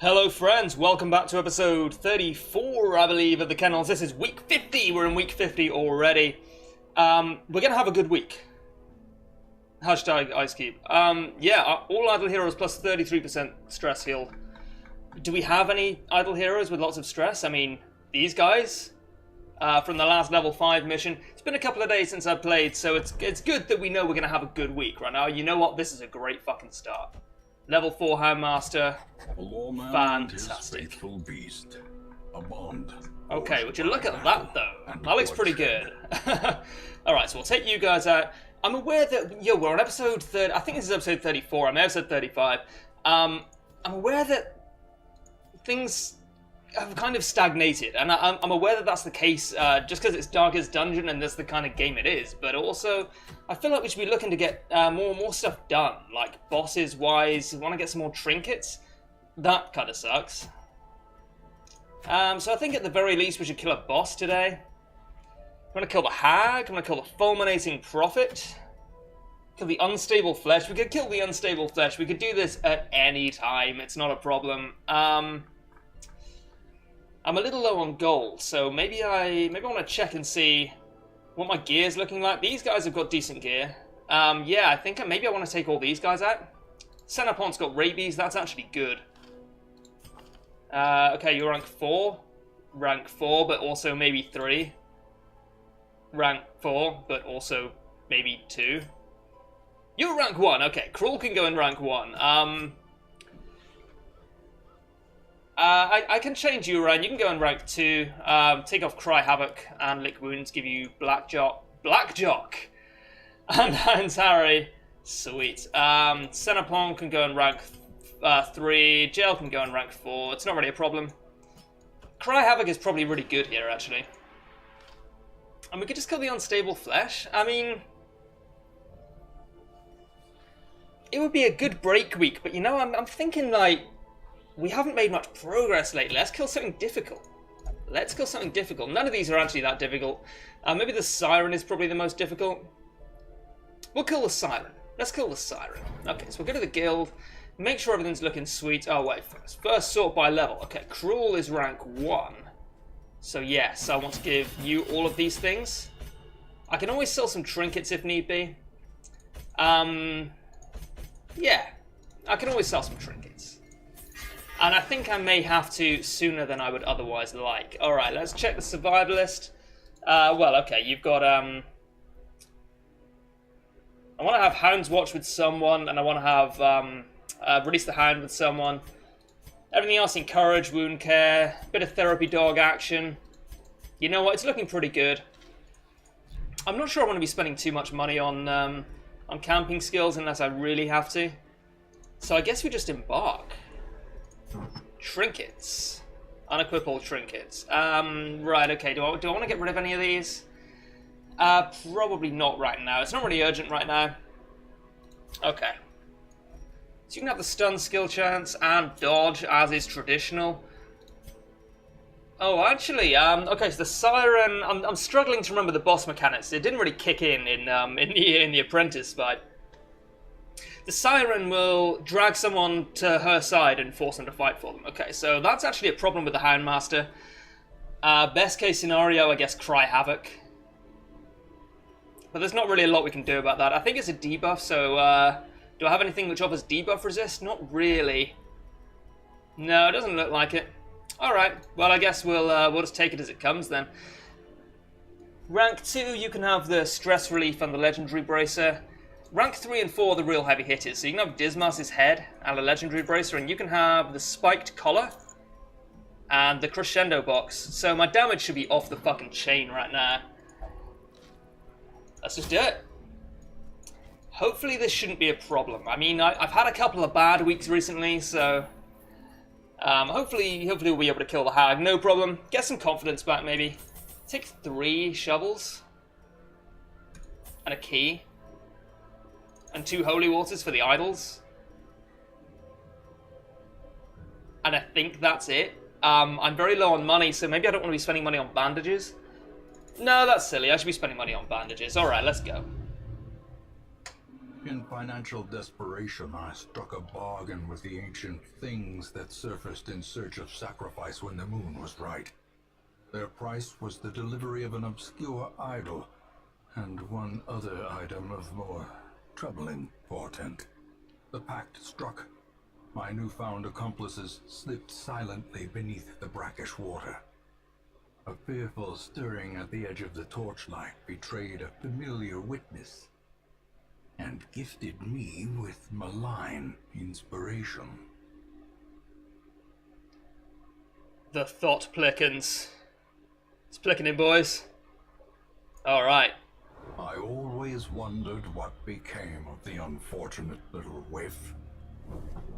Hello friends, welcome back to episode 34, I believe, of the Kennels. This is week 50, we're in week 50 already. We're gonna have a good week. Hashtag Ice Cube. Yeah, all idle heroes plus 33% stress healed. Do we have any idle heroes with lots of stress? I mean, these guys from the last level 5 mission. It's been a couple of days since I've played, so it's good that we know we're gonna have a good week right now. You know what? This is a great fucking start. Level 4 Houndmaster. Fantastic. Faithful beast. A bond. Okay, would you look at that though? That looks pretty good. Alright, so we'll take you guys out. I'm aware that, we're on episode 30, I think this is episode 34, I'm on episode 35. I'm aware that things have kind of stagnated, and I'm aware that that's the case just because it's Darkest Dungeon and that's the kind of game it is, but also I feel like we should be looking to get more stuff done, like bosses-wise. We want to get some more trinkets. That kind of sucks. So I think at the very least we should kill a boss today. I'm going to kill the Hag, I'm going to kill the Fulminating Prophet, kill the Unstable Flesh. We could kill the Unstable Flesh, we could do this at any time, it's not a problem. I'm a little low on gold, so maybe I want to check and see what my gear's looking like. These guys have got decent gear. Yeah, I think maybe I want to take all these guys out. Cenapont's got rabies, that's actually good. Okay, you're rank 4. Rank 4, but also maybe 3. Rank 4, but also maybe 2. You're rank 1, okay. Cruel can go in rank 1. I can change you around. You can go in rank 2. Take off Cry Havoc and Lick Wounds, give you Black Jock, and Hound's Harry. Sweet. Cenapon can go in rank 3. Jail can go in rank 4. It's not really a problem. Cry Havoc is probably really good here, actually. And we could just kill the Unstable Flesh. I mean, it would be a good break week, but you know, I'm thinking like, we haven't made much progress lately. Let's kill something difficult. Let's kill something difficult. None of these are actually that difficult. Maybe the Siren is probably the most difficult. We'll kill the Siren. Let's kill the Siren. Okay, so we'll go to the guild. Make sure everything's looking sweet. Oh, wait, first sort by level. Okay, Cruel is rank 1. So yes, I want to give you all of these things. I can always sell some trinkets if need be. Yeah, I can always sell some trinkets. And I think I may have to sooner than I would otherwise like. Alright, let's check the survivalist. Well, okay, you've got, I want to have Hound's Watch with someone, and I want to have, Release the Hound with someone. Everything else, Encourage, Wound Care, bit of Therapy Dog action. You know what, it's looking pretty good. I'm not sure I want to be spending too much money on camping skills unless I really have to. So I guess we just embark. Trinkets. Unequip all trinkets. Right, okay, do I want to get rid of any of these? Probably not right now. It's not really urgent right now. Okay. So you can have the stun skill chance and dodge as is traditional. Oh, actually, okay, so the Siren, I'm struggling to remember the boss mechanics. It didn't really kick in the Apprentice fight. The Siren will drag someone to her side and force them to fight for them. Okay, so that's actually a problem with the Houndmaster. Best case scenario, I guess, Cry Havoc. But there's not really a lot we can do about that. I think it's a debuff, so do I have anything which offers debuff resist? Not really. No, it doesn't look like it. Alright, well I guess we'll just take it as it comes then. Rank 2, you can have the Stress Relief and the Legendary Bracer. Rank 3 and 4 are the real heavy hitters, so you can have Dismas' head and a Legendary Bracer, and you can have the Spiked Collar and the Crescendo Box. So my damage should be off the fucking chain right now. Let's just do it. Hopefully this shouldn't be a problem. I mean, I've had a couple of bad weeks recently, so hopefully we'll be able to kill the Hag, no problem. Get some confidence back maybe. Take 3 shovels and a key. And 2 holy waters for the idols. And I think that's it. I'm very low on money, so maybe I don't want to be spending money on bandages. No, that's silly. I should be spending money on bandages. Alright, let's go. In financial desperation, I struck a bargain with the ancient things that surfaced in search of sacrifice when the moon was right. Their price was the delivery of an obscure idol, and one other item of more troubling portent. The pact struck. My newfound accomplices slipped silently beneath the brackish water. A fearful stirring at the edge of the torchlight betrayed a familiar witness, and gifted me with malign inspiration. The thought plickens. It's plicking boys. Alright. I always wondered what became of the unfortunate little waif.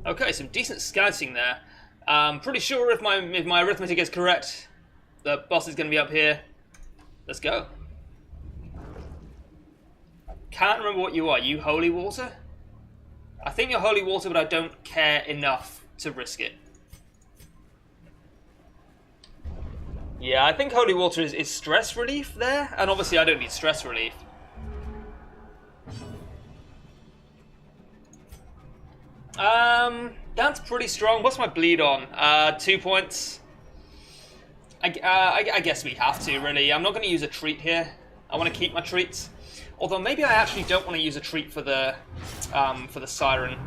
Okay, some decent scouting there. I'm pretty sure if my arithmetic is correct, the boss is going to be up here. Let's go. Can't remember what you are. You holy water? I think you're holy water, but I don't care enough to risk it. Yeah, I think holy water is stress relief there, and obviously I don't need stress relief. That's pretty strong. What's my bleed on? 2 points. I guess we have to, really. I'm not going to use a treat here. I want to keep my treats. Although maybe I actually don't want to use a treat for the siren.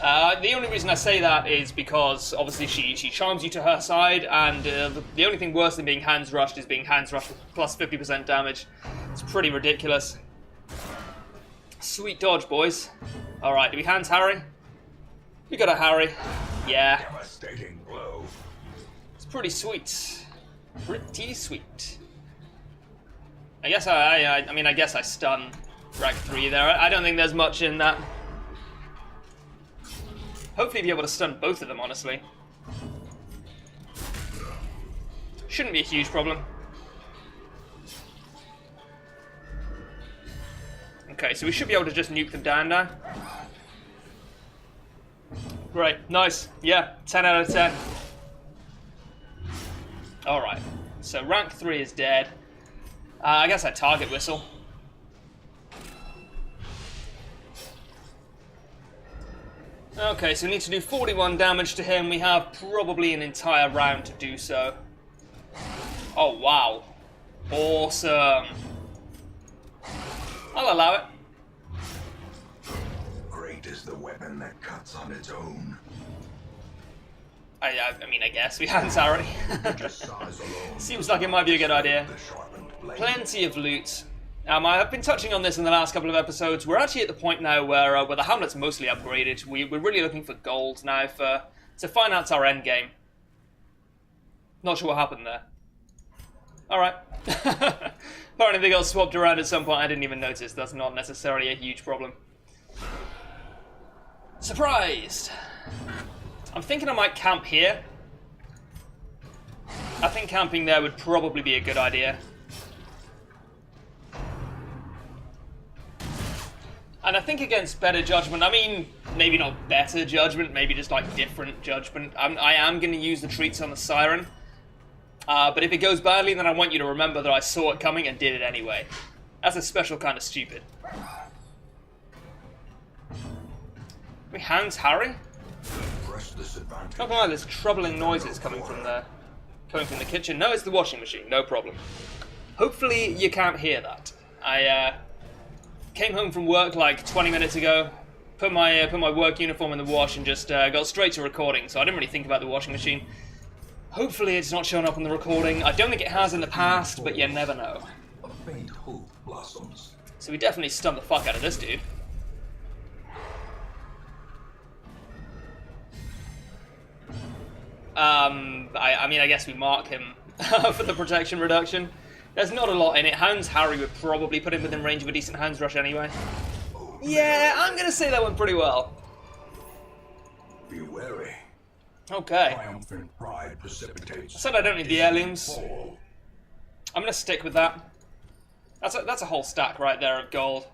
The only reason I say that is because obviously she charms you to her side, and the only thing worse than being hands rushed is being hands rushed with plus 50% damage. It's pretty ridiculous. Sweet dodge, boys. Alright, do we hands Harry? We got a Harry. Yeah. Devastating blow. It's pretty sweet. Pretty sweet. I guess I guess I stun rank 3 there. I don't think there's much in that. Hopefully be able to stun both of them, honestly. Shouldn't be a huge problem. Okay, so we should be able to just nuke them down now. Great, nice. Yeah, 10 out of 10. Alright, so rank 3 is dead. I guess I target whistle. Okay, so we need to do 41 damage to him. We have probably an entire round to do so. Oh, wow. Awesome. I'll allow it. Great is the weapon that cuts on its own. I mean, I guess we hadn't already. Just size alone. Seems like it might be a good idea. The sharpened blade. Plenty of loot. I've been touching on this in the last couple of episodes. We're actually at the point now where the Hamlet's mostly upgraded. We're really looking for gold now to finance our end game. Not sure what happened there. Alright. Apparently they got swapped around at some point. I didn't even notice. That's not necessarily a huge problem. Surprised! I'm thinking I might camp here. I think camping there would probably be a good idea. And I think against better judgment, I mean, maybe not better judgment, maybe just like different judgment. I am going to use the treats on the siren. But if it goes badly, then I want you to remember that I saw it coming and did it anyway. That's a special kind of stupid. We hands Harry? Not gonna lie, there's troubling noises coming from the kitchen. No, it's the washing machine, no problem. Hopefully you can't hear that. I came home from work like 20 minutes ago, put my work uniform in the wash and just got straight to recording, so I didn't really think about the washing machine. Hopefully it's not showing up on the recording. I don't think it has in the past, but you never know. A faint hope blossoms. So we definitely stunned the fuck out of this dude. I mean, I guess we mark him for the protection reduction. There's not a lot in it. Hounds Harry would probably put him within range of a decent Hounds Rush anyway. Yeah, I'm going to say that went pretty well. Be wary. Okay. Triumphant pride precipitates. I said I don't need the heirlooms. I'm going to stick with that. That's a whole stack right there of gold.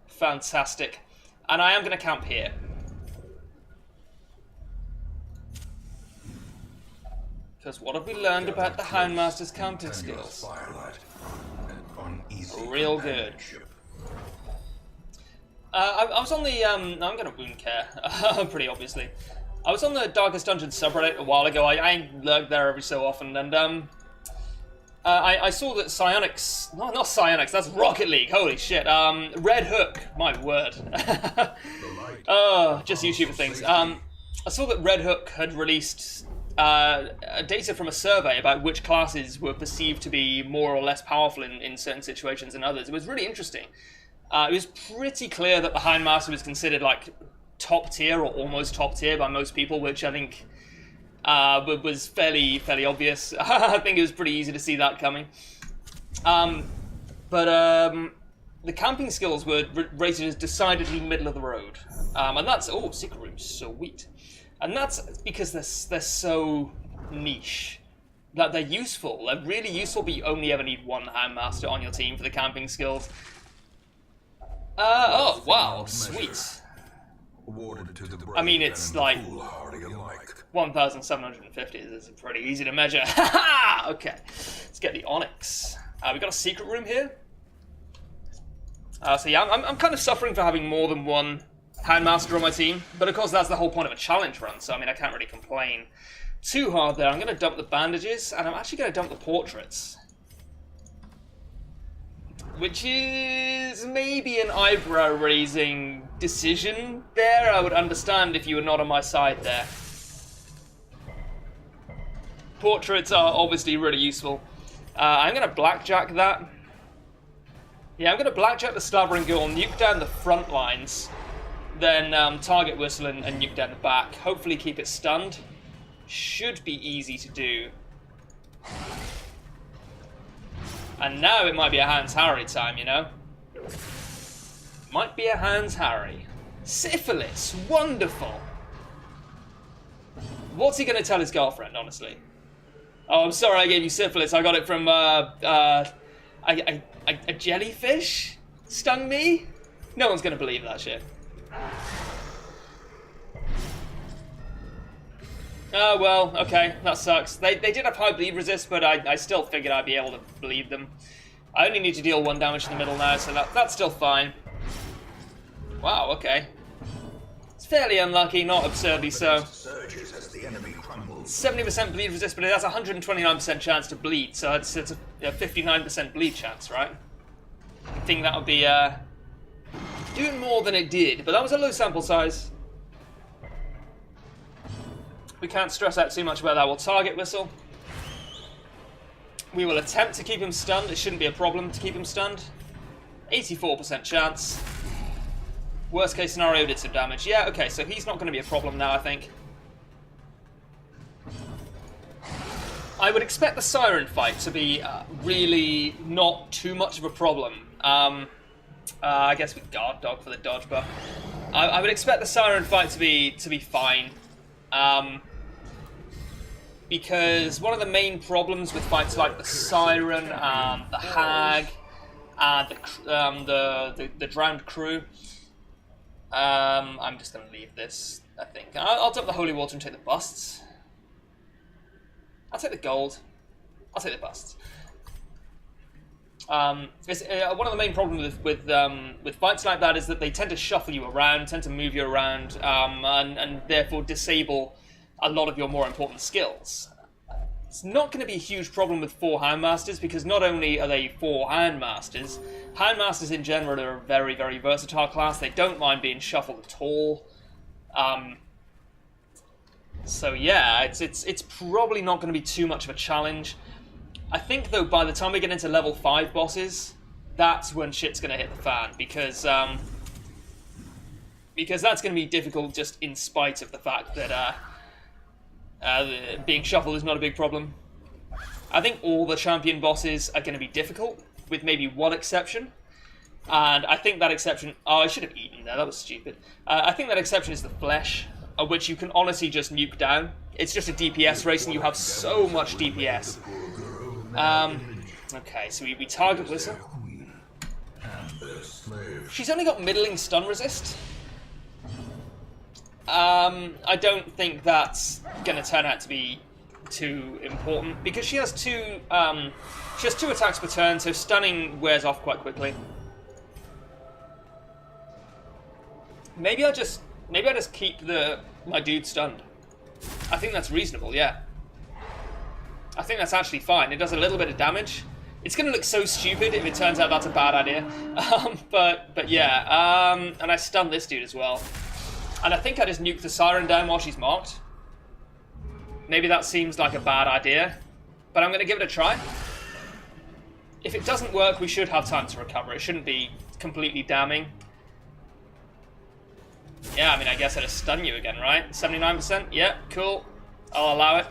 Fantastic. And I am going to camp here. Because what have we learned about the Houndmaster's camping skills? Firelight and uneasy real good. I was on the I'm gonna wound care, pretty obviously. I was on the Darkest Dungeon subreddit a while ago. I lurk there every so often, and I saw that Psionics, no, not Psionics, that's Rocket League. Holy shit. Red Hook, my word. Oh, just YouTube things. I saw that Red Hook had released data from a survey about which classes were perceived to be more or less powerful in certain situations than others. It was really interesting. It was pretty clear that the Houndmaster was considered like top tier or almost top tier by most people, which I think was fairly obvious. I think it was pretty easy to see that coming. But the camping skills were rated as decidedly middle of the road, and that's secret rooms, sweet. And that's because they're so niche. That they're useful. They're really useful, but you only ever need one Houndmaster on your team for the camping skills. Oh, wow, sweet. I mean, it's like 1,750. This is pretty easy to measure. Okay, let's get the Onyx. We got a secret room here. So yeah, I'm kind of suffering for having more than one Houndmaster on my team, but of course that's the whole point of a challenge run, so I mean I can't really complain too hard there. I'm going to dump the bandages, and I'm actually going to dump the portraits. Which is maybe an eyebrow-raising decision there. I would understand if you were not on my side there. Portraits are obviously really useful. I'm going to blackjack that. Yeah, I'm going to blackjack the Slavering Girl, nuke down the front lines, then target Whistle and nuke down the back. Hopefully keep it stunned. Should be easy to do. And now it might be a Hans Harry time, you know? Might be a Hans Harry. Syphilis, wonderful. What's he going to tell his girlfriend, honestly? Oh, I'm sorry I gave you syphilis. I got it from, a jellyfish stung me? No one's going to believe that shit. Oh, well, okay, that sucks. They did have high bleed resist, but I still figured I'd be able to bleed them. I only need to deal 1 damage in the middle now, so that's still fine. Wow, okay. It's fairly unlucky, not absurdly so. 70% bleed resist, but it has a 129% chance to bleed, so it's a 59% bleed chance, right? I think that would be doing more than it did, but that was a low sample size. We can't stress out too much about that. We'll target Whistle. We will attempt to keep him stunned. It shouldn't be a problem to keep him stunned. 84% chance. Worst case scenario, did some damage. Yeah, okay, so he's not going to be a problem now, I think. I would expect the Siren fight to be really not too much of a problem. I guess we guard dog for the dodge buff. I would expect the Siren fight to be fine. Because one of the main problems with fights like the Siren and the Hag and the Drowned Crew, I'm just going to leave this, I think. I'll dump the Holy Water and take the busts. I'll take the gold. I'll take the busts. One of the main problems with fights like that is that they tend to shuffle you around, tend to move you around, and therefore disable a lot of your more important skills. It's not going to be a huge problem with 4 Houndmasters, because not only are they 4 Houndmasters, Houndmasters in general are a very, very versatile class. They don't mind being shuffled at all. So yeah, it's probably not going to be too much of a challenge. I think, though, by the time we get into level 5 bosses, that's when shit's going to hit the fan, because that's going to be difficult just in spite of the fact that being shuffled is not a big problem. I think all the champion bosses are going to be difficult, with maybe one exception. And I think that exception... Oh, I should have eaten there, that was stupid. I think that exception is the Flesh, which you can honestly just nuke down. It's just a DPS race, and you have so much DPS. Okay, so we target Whistle. She's only got middling stun resist. I don't think that's going to turn out to be too important because she has two attacks per turn, so stunning wears off quite quickly. Maybe I just keep my dude stunned. I think that's reasonable, yeah. I think that's actually fine. It does a little bit of damage. It's going to look so stupid if it turns out that's a bad idea. But yeah, and I stun this dude as well. And I think I just nuke the Siren down while she's marked. Maybe that seems like a bad idea, but I'm going to give it a try. If it doesn't work, we should have time to recover. It shouldn't be completely damning. Yeah, I mean, I guess I just stun you again, right? 79%? Yeah, cool. I'll allow it.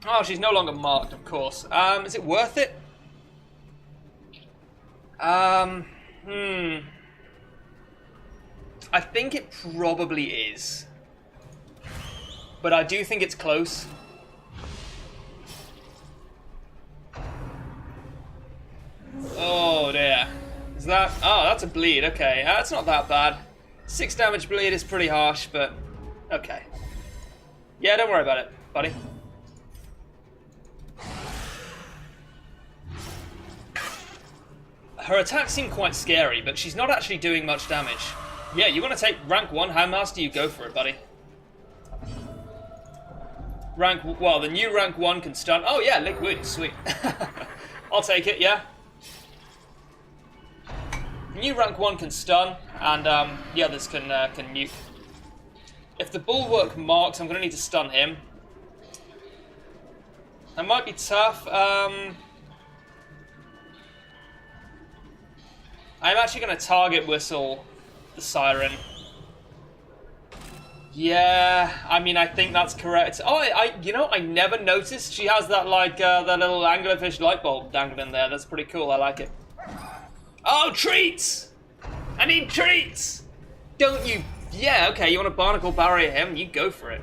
Oh, she's no longer marked, of course. Is it worth it? I think it probably is. But I do think it's close. Oh dear. Is that... Oh, that's a bleed. Okay, that's not that bad. 6 damage bleed is pretty harsh, but... Okay. Yeah, don't worry about it, buddy. Her attacks seem quite scary, but she's not actually doing much damage. Yeah, you want to take rank 1 Houndmaster, you go for it, buddy. Well, the new rank 1 can stun. Oh yeah, liquid, sweet. I'll take it, yeah. New rank 1 can stun, and the others can nuke. If the bulwark marks, I'm going to need to stun him. That might be tough. I'm actually going to target whistle the Siren. Yeah, I mean, I think that's correct. Oh, you know, I never noticed she has that, like, that little anglerfish light bulb dangling there. That's pretty cool. I like it. Oh, treats! I need treats! Don't you... Yeah, okay, you want to barnacle barrier him? You go for it.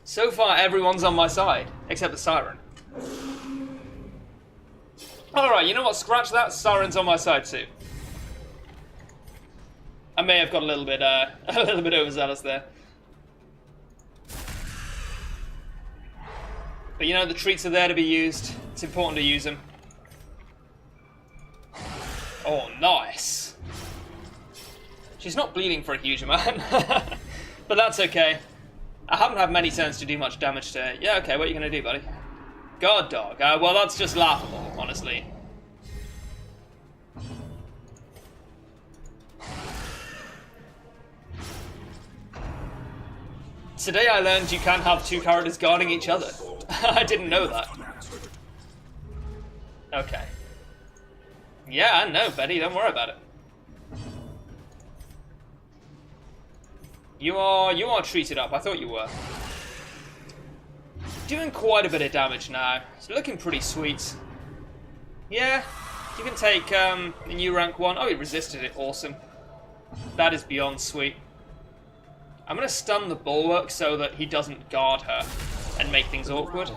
So far, everyone's on my side, except the Siren. Alright, you know what? Scratch that. Siren's on my side, too. I may have got a little bit overzealous there. But you know, the treats are there to be used. It's important to use them. Oh, nice. She's not bleeding for a huge amount. But that's okay. I haven't had many turns to do much damage to her. Yeah, okay, what are you going to do, buddy? God dog. Well, that's just laughable, honestly. Today I learned you can't have 2 characters guarding each other. I didn't know that. Okay. Yeah, I know, Betty. Don't worry about it. You are treated up. I thought you were. Doing quite a bit of damage now. It's looking pretty sweet. Yeah, you can take the new rank 1. Oh, he resisted it. Awesome. That is beyond sweet. I'm going to stun the bulwark so that he doesn't guard her and make things awkward.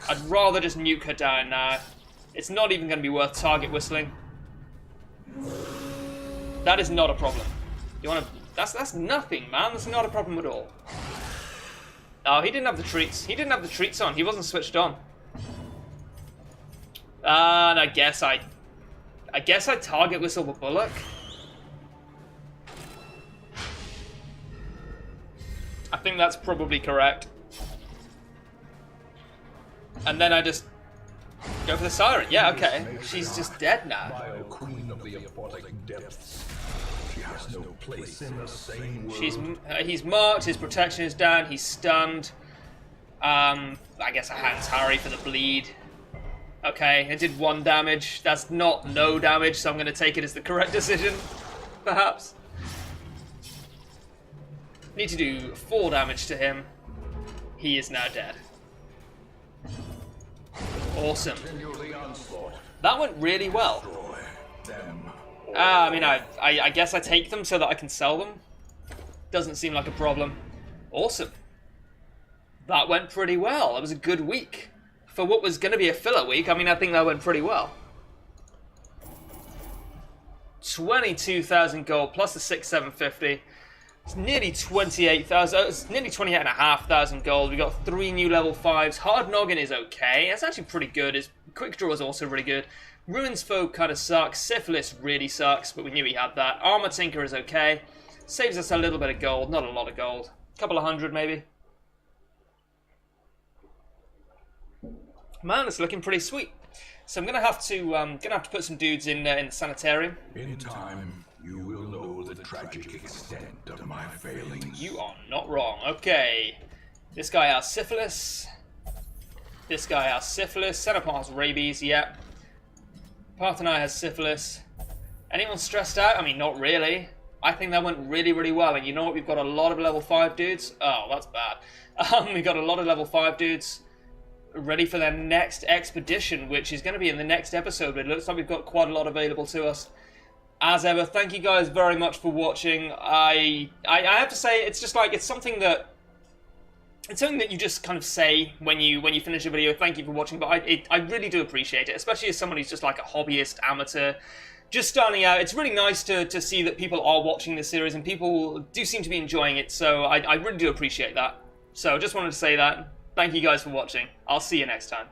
I'd rather just nuke her down now. It's not even going to be worth target whistling. That is not a problem. You want to... That's nothing, man. That's not a problem at all. Oh, he didn't have the treats. He didn't have the treats on. He wasn't switched on. And I guess I target whistle the bullock. I think that's probably correct. And then I just go for the Siren. Yeah, okay. She's just dead now. Queen of the aquatic depths. She has no place in the same world. He's marked. His protection is down. He's stunned. I guess I hands Harry for the bleed. Okay, it did 1 damage. That's not no damage, so I'm going to take it as the correct decision, perhaps. Need to do 4 damage to him. He is now dead. Awesome. That went really well. I mean, I guess I take them so that I can sell them. Doesn't seem like a problem. Awesome. That went pretty well. That was a good week. For what was going to be a filler week, I mean, I think that went pretty well. 22,000 gold plus the 6,750. It's nearly 28,000. It's nearly 28,500 gold. We got 3 new level 5s. Hard Noggin is okay. That's actually pretty good. His Quick Draw is also really good. Ruins Folk kind of sucks. Syphilis really sucks, but we knew he had that. Armor Tinker is okay. Saves us a little bit of gold. Not a lot of gold. A couple of hundred maybe. Man, it's looking pretty sweet. So I'm gonna have to put some dudes in the sanitarium. In time, you will know the tragic extent of my failings. You are not wrong. Okay, this guy has syphilis. This guy has syphilis. Centipede has rabies. Yeah. Parthenai has syphilis. Anyone stressed out? I mean, not really. I think that went really, really well. And you know what? We've got a lot of level 5 dudes. Oh, that's bad. We've got a lot of level 5 dudes ready for their next expedition, which is going to be in the next episode. But it looks like we've got quite a lot available to us. As ever, thank you guys very much for watching. I have to say, it's just like, it's something that you just kind of say when you finish a video. Thank you for watching, but I really do appreciate it, especially as someone who's just like a hobbyist amateur, just starting out. It's really nice to see that people are watching this series and people do seem to be enjoying it. So I really do appreciate that. So just wanted to say that. Thank you guys for watching. I'll see you next time.